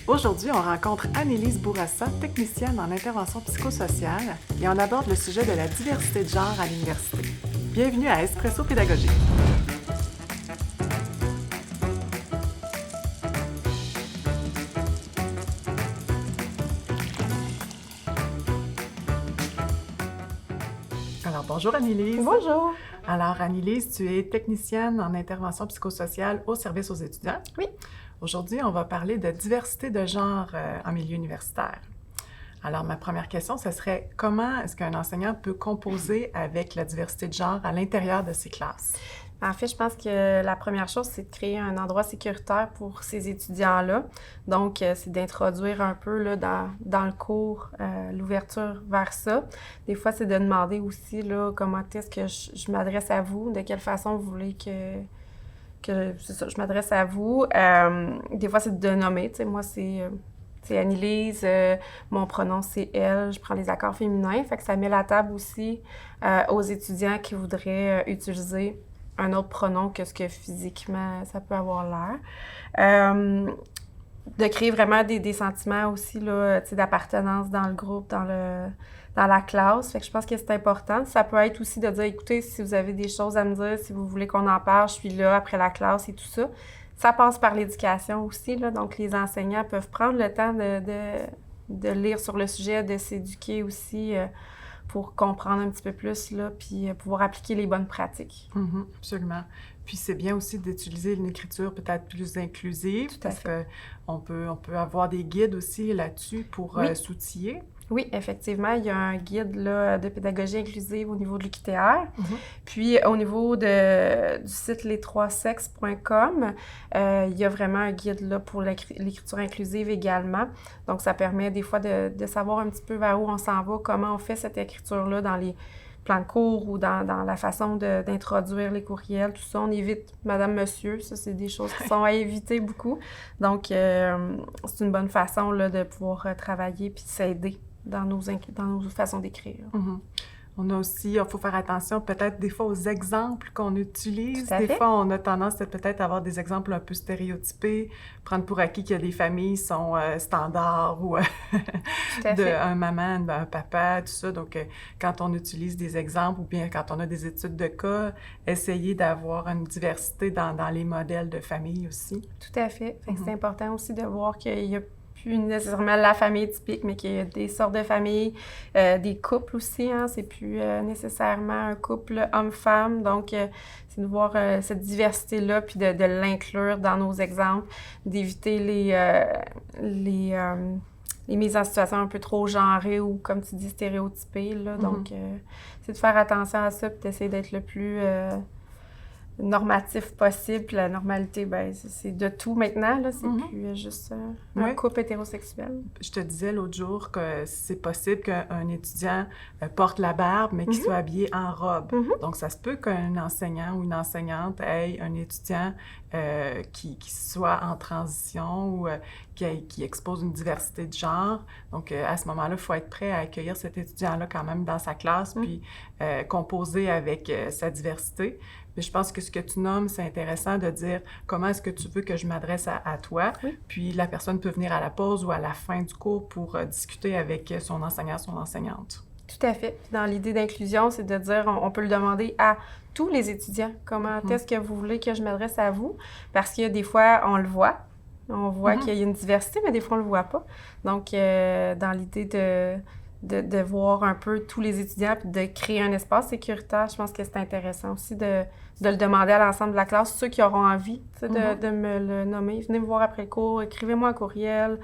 Aujourd'hui, on rencontre Annelise Bourassa, technicienne en intervention psychosociale, et on aborde le sujet de la diversité de genre à l'université. Bienvenue à Espresso Pédagogique. Alors, bonjour Annelise. Bonjour. Alors, Annelise, tu es technicienne en intervention psychosociale au service aux étudiants. Oui. Aujourd'hui, on va parler de diversité de genre en milieu universitaire. Alors, ma première question, ce serait comment est-ce qu'un enseignant peut composer avec la diversité de genre à l'intérieur de ses classes? En fait, je pense que la première chose, c'est de créer un endroit sécuritaire pour ces étudiants-là. Donc, c'est d'introduire un peu là, dans le cours l'ouverture vers ça. Des fois, c'est de demander aussi là, comment est-ce que je m'adresse à vous, de quelle façon vous voulez que c'est ça, je m'adresse à vous. Des fois, c'est de nommer. Tu sais, moi, c'est Annelise, mon pronom c'est elle, je prends les accords féminins, fait que ça met la table aussi aux étudiants qui voudraient utiliser un autre pronom que ce que physiquement ça peut avoir l'air. De créer vraiment des sentiments aussi là, d'appartenance dans le groupe, dans la classe. Fait que je pense que c'est important. Ça peut être aussi de dire, écoutez, si vous avez des choses à me dire, si vous voulez qu'on en parle, je suis là après la classe et tout ça. Ça passe par l'éducation aussi, là, donc les enseignants peuvent prendre le temps de lire sur le sujet, de s'éduquer aussi pour comprendre un petit peu plus, là, puis pouvoir appliquer les bonnes pratiques. Absolument. Puis c'est bien aussi d'utiliser une écriture peut-être plus inclusive, parce qu'on peut avoir des guides aussi là-dessus pour s'outiller. Oui, effectivement, il y a un guide là, de pédagogie inclusive au niveau de l'UQTR. Puis au niveau du site les3sexes.com, il y a vraiment un guide là, pour l'écriture inclusive également. Donc, ça permet des fois de savoir un petit peu vers où on s'en va, comment on fait cette écriture-là dans les plans de cours ou dans la façon d'introduire les courriels, tout ça. On évite madame, monsieur, ça, c'est des choses qui sont à éviter beaucoup. Donc, c'est une bonne façon là, de pouvoir travailler puis s'aider dans nos façons d'écrire. On a aussi, il faut faire attention peut-être des fois aux exemples qu'on utilise. Des fois, on a tendance à peut-être avoir des exemples un peu stéréotypés, prendre pour acquis que les familles sont standards ou un maman, un papa, tout ça. Donc, quand on utilise des exemples ou bien quand on a des études de cas, essayer d'avoir une diversité dans les modèles de famille aussi. Tout à fait. Fait que c'est important aussi de voir qu'il y a plus nécessairement la famille typique, mais qu'il y a des sortes de familles, des couples aussi, hein, c'est plus nécessairement un couple homme-femme, donc c'est de voir cette diversité-là, puis de l'inclure dans nos exemples, d'éviter les mises en situation un peu trop genrées ou, comme tu dis, stéréotypées, là, donc c'est de faire attention à ça, puis d'essayer d'être le plus normatif possible. Puis la normalité, ben c'est de tout maintenant, là. C'est plus juste un couple hétérosexuel. Je te disais l'autre jour que c'est possible qu'un étudiant porte la barbe, mais qu'il soit habillé en robe. Donc, ça se peut qu'un enseignant ou une enseignante ait un étudiant qui soit en transition ou qui expose une diversité de genre. Donc, à ce moment-là, il faut être prêt à accueillir cet étudiant-là quand même dans sa classe, puis composer avec sa diversité. Mais je pense que ce que tu nommes, c'est intéressant de dire comment est-ce que tu veux que je m'adresse à toi. Puis la personne peut venir à la pause ou à la fin du cours pour discuter avec son enseignant, son enseignante. Tout à fait. Puis dans l'idée d'inclusion, c'est de dire, on peut le demander à tous les étudiants. Comment est-ce que vous voulez que je m'adresse à vous? Parce que des fois, on le voit. On voit qu'il y a une diversité, mais des fois, on ne le voit pas. Donc, dans l'idée de voir un peu tous les étudiants puis de créer un espace sécuritaire, je pense que c'est intéressant aussi de le demander à l'ensemble de la classe, ceux qui auront envie de me le nommer. Venez me voir après le cours, écrivez-moi un courriel.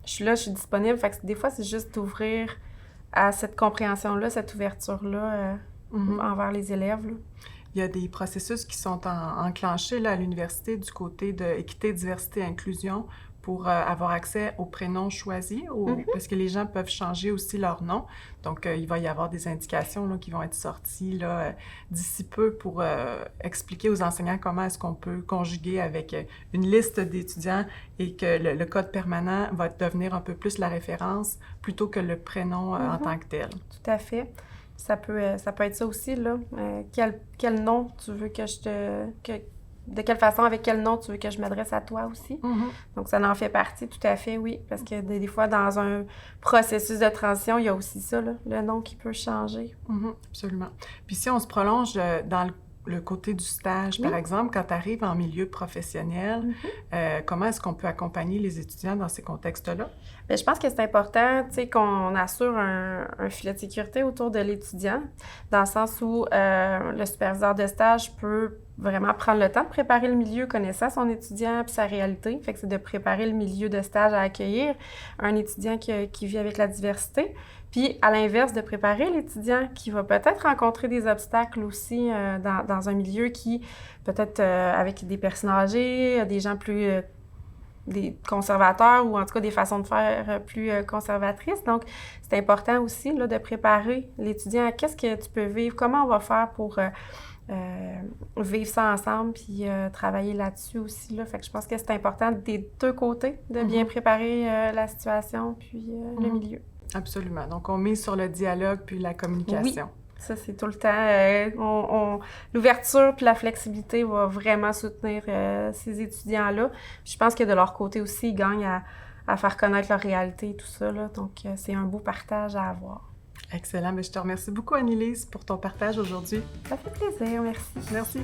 Je suis là, je suis disponible. Fait que des fois, c'est juste d'ouvrir à cette compréhension-là, cette ouverture-là envers les élèves, là. Il y a des processus qui sont enclenchés là, à l'université du côté de équité, diversité, inclusion pour avoir accès aux prénoms choisis, parce que les gens peuvent changer aussi leur nom. Donc, il va y avoir des indications là, qui vont être sorties là, d'ici peu pour expliquer aux enseignants comment est-ce qu'on peut conjuguer avec une liste d'étudiants et que le code permanent va devenir un peu plus la référence plutôt que le prénom en tant que tel. Tout à fait. Ça peut être ça aussi, là. Quel nom tu veux que de quelle façon, avec quel nom tu veux que je m'adresse à toi aussi. Donc, ça en fait partie, tout à fait, oui. Parce que des fois, dans un processus de transition, il y a aussi ça, là, le nom qui peut changer. Absolument. Puis si on se prolonge dans le côté du stage, par exemple, quand tu arrives en milieu professionnel, comment est-ce qu'on peut accompagner les étudiants dans ces contextes-là? Bien, je pense que c'est important, tu sais, qu'on assure un filet de sécurité autour de l'étudiant, dans le sens où le superviseur de stage peut vraiment prendre le temps de préparer le milieu connaissant son étudiant puis sa réalité. Fait que c'est de préparer le milieu de stage à accueillir un étudiant qui vit avec la diversité. Puis, à l'inverse, de préparer l'étudiant qui va peut-être rencontrer des obstacles aussi dans un milieu qui, peut-être avec des personnes âgées, des gens plus des conservateurs ou en tout cas des façons de faire plus conservatrices. Donc, c'est important aussi là, de préparer l'étudiant à qu'est-ce que tu peux vivre, comment on va faire pour vivre ça ensemble puis travailler là-dessus aussi. Là. Fait que je pense que c'est important des deux côtés de bien préparer la situation puis le milieu. Absolument. Donc, on mise sur le dialogue puis la communication. Oui. Ça, c'est tout le temps. L'ouverture puis la flexibilité va vraiment soutenir ces étudiants-là. Je pense que de leur côté aussi, ils gagnent à faire connaître leur réalité et tout ça. Là. Donc, c'est un beau partage à avoir. Excellent. Mais je te remercie beaucoup, Annelise, pour ton partage aujourd'hui. Ça fait plaisir. Merci. Merci.